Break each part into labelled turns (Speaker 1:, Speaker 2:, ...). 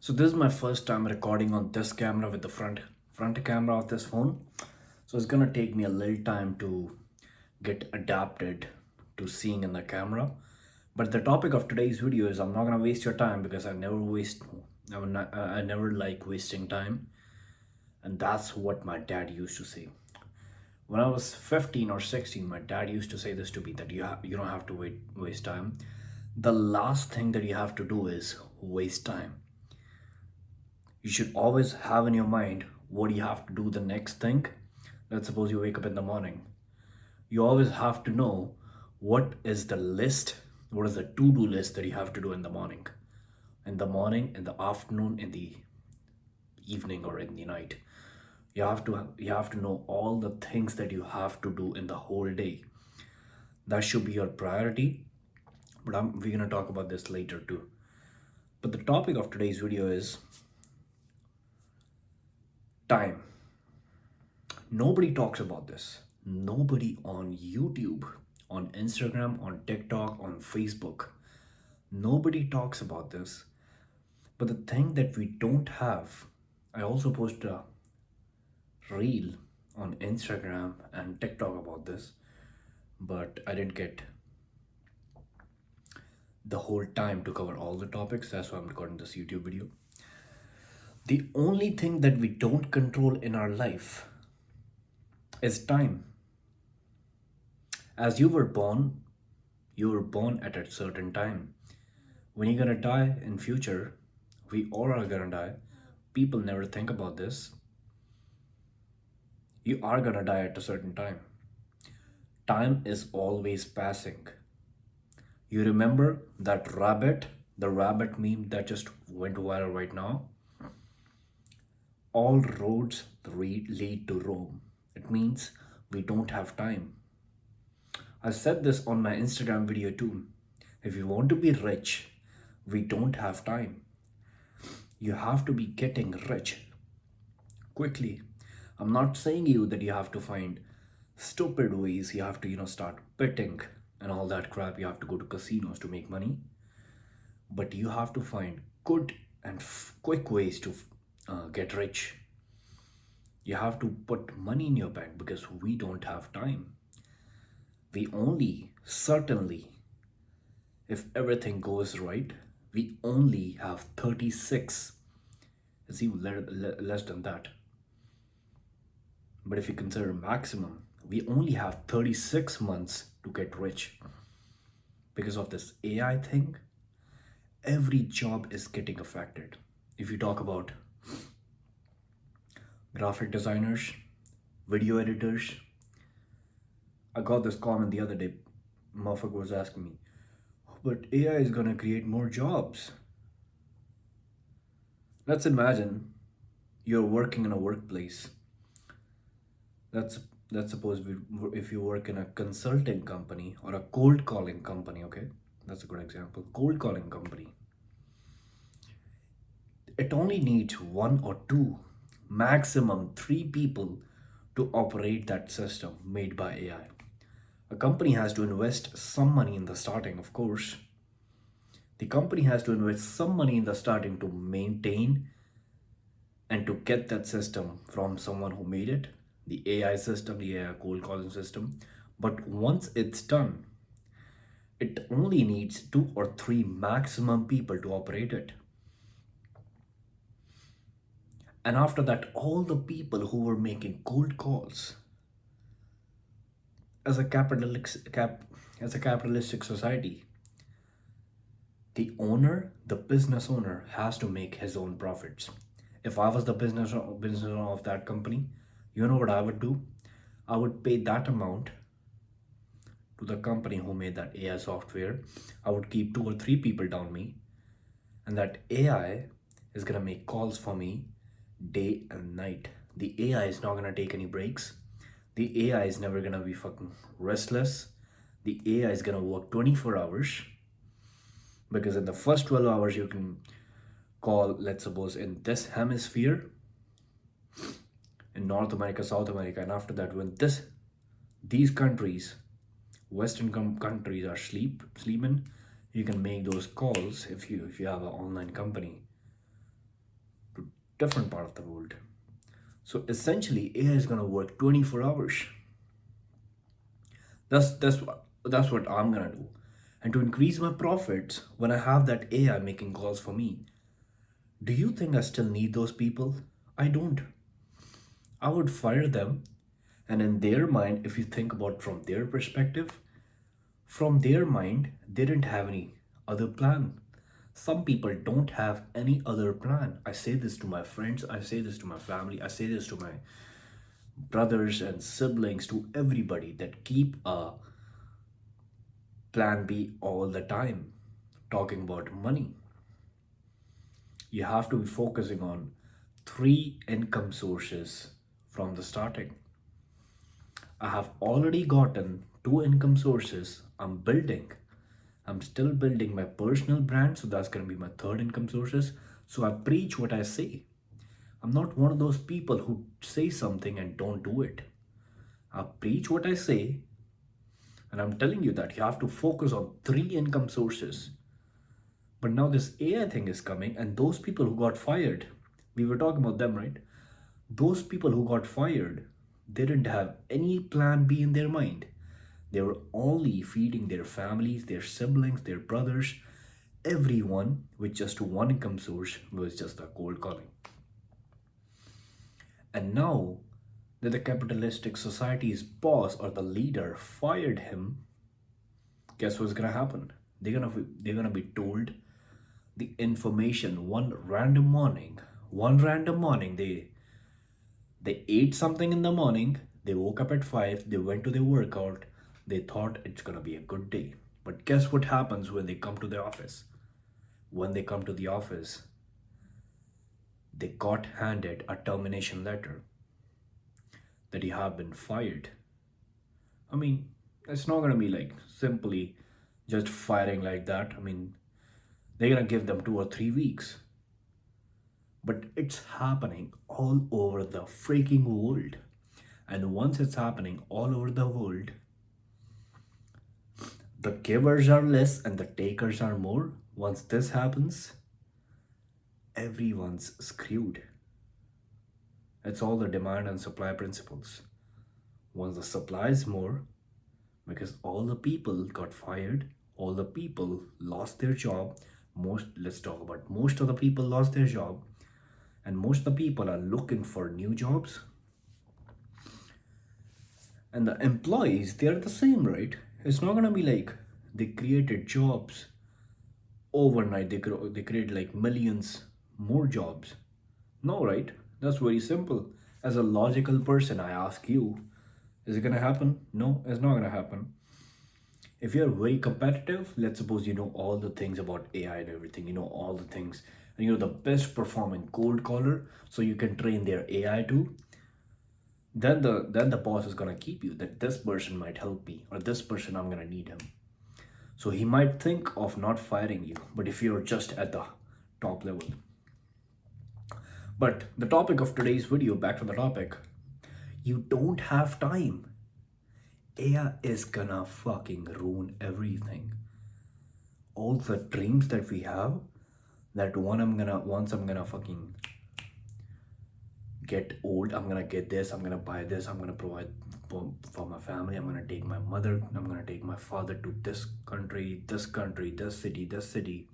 Speaker 1: So this is my first time recording on this camera with the front camera of this phone. So it's gonna take me a little time to get adapted to seeing in the camera. But the topic of today's video is I'm not gonna waste your time because I never like wasting time, and that's what my dad used to say. When I was 15 or 16, my dad used to say this to me that you don't have to waste time. The last thing that you have to do is waste time. You should always have in your mind what you have to do the next thing. Let's suppose you wake up in the morning. You always have to know what is the list, what is the to-do list that you have to do in the morning. In the morning, in the afternoon, in the evening, or in the night. You have to know all the things that you have to do in the whole day. That should be your priority. But we're gonna talk about this later too. But the topic of today's video is time. Nobody talks about this. Nobody on YouTube, on Instagram, on TikTok, on Facebook. Nobody talks about this. But the thing that we don't have, I also posted a reel on Instagram and TikTok about this, but I didn't get the whole time to cover all the topics. That's why I'm recording this YouTube video. The only thing that we don't control in our life is time. As you were born at a certain time. When you're gonna die in future, we all are gonna die. People never think about this. You are gonna die at a certain time. Time is always passing. You remember that the rabbit meme that just went viral right now? All roads lead to Rome. It means we don't have time. I said this on my Instagram video too. If you want to be rich, we don't have time. You have to be getting rich quickly. I'm not saying you that you have to find stupid ways, you have to, start betting and all that crap. You have to go to casinos to make money. But you have to find good and quick ways to get rich. You have to put money in your bank because we don't have time. We only, certainly, if everything goes right, we only have 36. It's even less than that. But if you consider maximum, we only have 36 months to get rich. Because of this AI thing, every job is getting affected. If you talk about graphic designers, video editors, I got this comment the other day. Motherfucker was asking me, but AI is gonna create more jobs. Let's imagine you're working in a workplace. Let's let's suppose if you work in a consulting company or a cold calling company, okay? That's a good example. Cold calling company. It only needs one or two, maximum three people to operate that system made by AI. A company has to invest some money in the starting, of course. The company has to invest some money in the starting to maintain and to get that system from someone who made it, the AI system, the AI cold calling system. But once it's done, it only needs two or three maximum people to operate it. And after that, all the people who were making cold calls as a capitalistic society, the business owner has to make his own profits. If I was the business owner of that company, you know what I would do? I would pay that amount to the company who made that AI software. I would keep two or three people down me, and that AI is gonna make calls for me day and night. The AI is not gonna take any breaks. The AI is never gonna be fucking restless. The AI is gonna work 24 hours, because in the first 12 hours you can call, let's suppose, in this hemisphere, in North America, South America, and after that, when these countries, Western countries are sleeping, you can make those calls if you have an online company. different part of the world. So essentially, AI is gonna work 24 hours. That's what I'm gonna do. And to increase my profits, when I have that AI making calls for me, do you think I still need those people? I don't. I would fire them. And in their mind, if you think about from their perspective, from their mind, they didn't have any other plan. Some people don't have any other plan. I say this to my friends, I say this to my family, I say this to my brothers and siblings, to everybody that keep a plan B all the time, talking about money. You have to be focusing on three income sources from the starting. I have already gotten two income sources. I'm building. I'm still building my personal brand, so that's going to be my third income sources. So I preach what I say. I'm not one of those people who say something and don't do it. I preach what I say, and I'm telling you that you have to focus on three income sources. But now this AI thing is coming, and those people who got fired, we were talking about them, right? Those people who got fired, they didn't have any plan B in their mind. They were only feeding their families, their siblings, their brothers, everyone with just one income source, was just a cold calling. And now that the capitalistic society's boss or the leader fired him, guess what's gonna happen? They're gonna be told the information one random morning they ate something in the morning, they woke up at 5, they went to their workout, they thought it's gonna be a good day. But guess what happens when they come to the office? When they come to the office, they got handed a termination letter that you have been fired. I mean, it's not gonna be like simply just firing like that. I mean, they're gonna give them 2 or 3 weeks. But it's happening all over the freaking world. And once it's happening all over the world, the givers are less and the takers are more. Once this happens, everyone's screwed. It's all the demand and supply principles. Once the supply is more, because all the people got fired, all the people lost their job. Let's talk about most of the people lost their job, and most of the people are looking for new jobs. And the employees, they are the same, right? It's not gonna be like they created jobs overnight, they create like millions more jobs. No, right? That's very simple. As a logical person, I ask you, is it gonna happen? No, it's not gonna happen. If you're very competitive, let's suppose you know all the things about AI and everything, you know all the things, and you're the best performing cold caller, so you can train their AI too. Then the boss is gonna keep you, that this person might help me, or this person I'm gonna need him. So he might think of not firing you, but if you're just at the top level. But the topic of today's video, back to the topic, you don't have time. AI is gonna fucking ruin everything. All the dreams that we have, that once I'm gonna fucking get old, I'm gonna get this, I'm gonna buy this, I'm gonna provide for my family, I'm gonna take my mother, I'm gonna take my father to this country, this city, this city.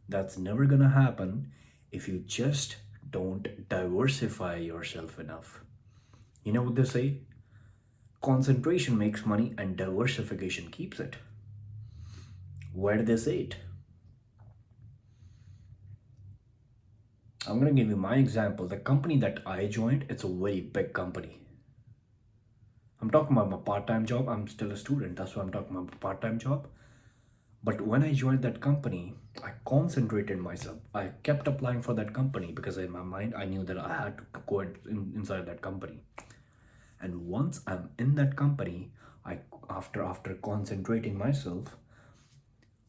Speaker 1: That's never gonna happen if you just don't diversify yourself enough. You know what they say? Concentration makes money and diversification keeps it. Where did they say it? I'm gonna give you my example. The company that I joined, it's a very big company. I'm talking about my part-time job. I'm still a student, that's why I'm talking about my part-time job. But when I joined that company, I concentrated myself. I kept applying for that company because in my mind I knew that I had to go inside that company. And once I'm in that company, I after concentrating myself,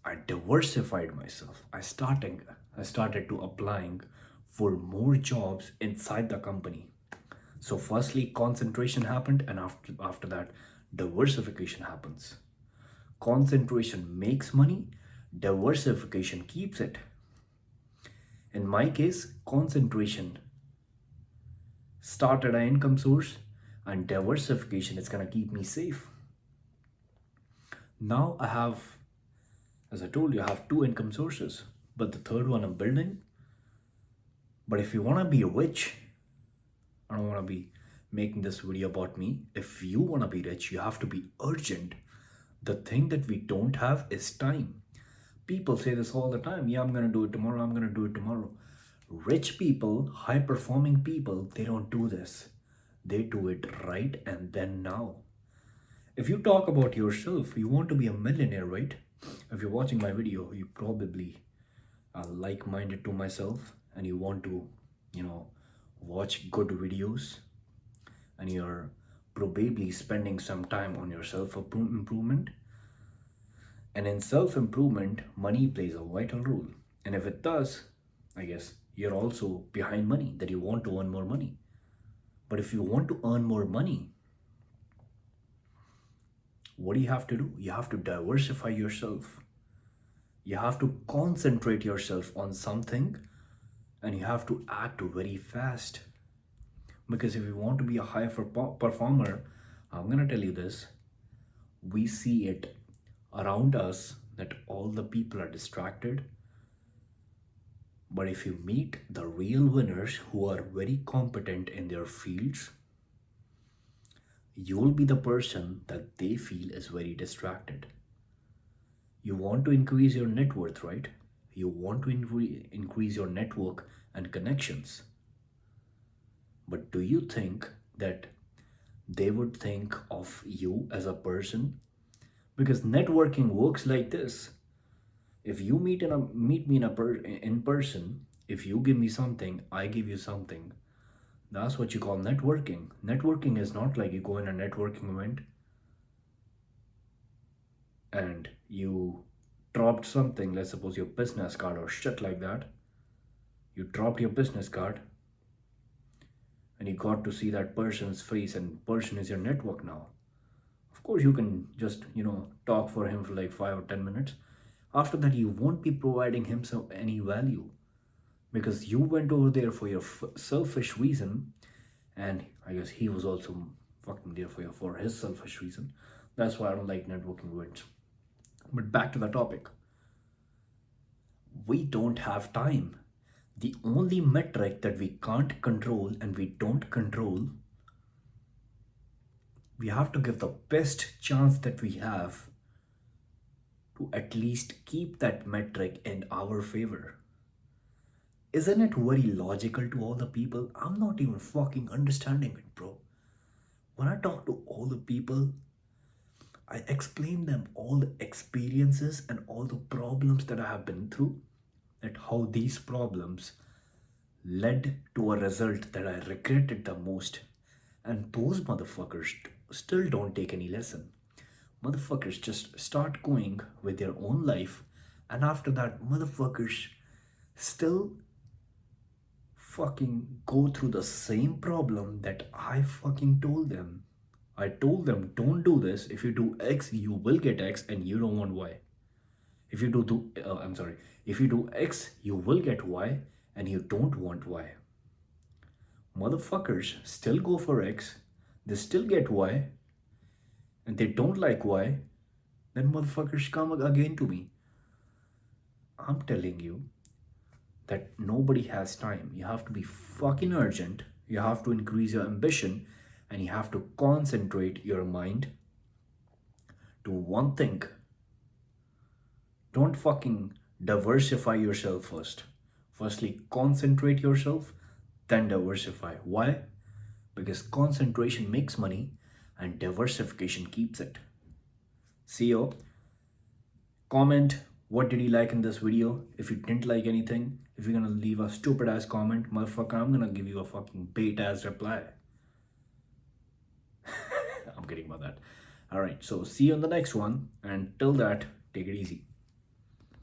Speaker 1: I diversified myself. I started to applying for more jobs inside the company. So firstly, concentration happened, and after that, diversification happens. Concentration makes money, diversification keeps it. In my case, concentration, start at an income source, and diversification is going to keep me safe. Now I have, as I told you, I have two income sources, but the third one I'm building. But if you want to be rich, I don't want to be making this video about me. If you want to be rich, you have to be urgent. The thing that we don't have is time. People say this all the time. Yeah, I'm going to do it tomorrow. I'm going to do it tomorrow. Rich people, high performing people, they don't do this. They do it right and then now. If you talk about yourself, you want to be a millionaire, right? If you're watching my video, you probably are like-minded to myself and you want to, watch good videos, and you're probably spending some time on your self-improvement. And in self-improvement, money plays a vital role. And if it does, I guess you're also behind money, that you want to earn more money. But if you want to earn more money, what do you have to do? You have to diversify yourself. You have to concentrate yourself on something, and you have to act very fast. Because if you want to be a high performer, I'm going to tell you this, we see it around us that all the people are distracted. But if you meet the real winners who are very competent in their fields, you will be the person that they feel is very distracted. You want to increase your net worth, right? You want to increase your network and connections. But do you think that they would think of you as a person? Because networking works like this. If you meet me in person, if you give me something, I give you something. That's what you call networking. Networking is not like you go in a networking event and you dropped something, let's suppose your business card or shit like that. You dropped your business card and you got to see that person's face, and person is your network now. Of course, you can just, talk for him for like 5 or 10 minutes. After that, you won't be providing him any value because you went over there for your selfish reason, and I guess he was also fucking there for his selfish reason. That's why I don't like networking events. But back to the topic. We don't have time. The only metric that we can't control and we don't control, we have to give the best chance that we have to at least keep that metric in our favor. Isn't it very logical to all the people? I'm not even fucking understanding it, bro. When I talk to all the people, I explain them all the experiences and all the problems that I have been through, that how these problems led to a result that I regretted the most. And those motherfuckers still don't take any lesson. Motherfuckers just start going with their own life, and after that, motherfuckers still fucking go through the same problem that I fucking told them. I told them, don't do this. If you do X, you will get X, and you don't want Y. If you if you do X, you will get Y, and you don't want Y. Motherfuckers still go for X, they still get Y, and they don't like Y, then motherfuckers come again to me. I'm telling you that nobody has time. You have to be fucking urgent. You have to increase your ambition, and you have to concentrate your mind to one thing. Don't fucking diversify yourself first. Firstly, concentrate yourself, then diversify. Why? Because concentration makes money and diversification keeps it. See you. Comment what did you like in this video. If you didn't like anything, if you're gonna leave a stupid ass comment, motherfucker, I'm gonna give you a fucking bait ass reply. I'm kidding about that. Alright, so see you on the next one, and till that, take it easy.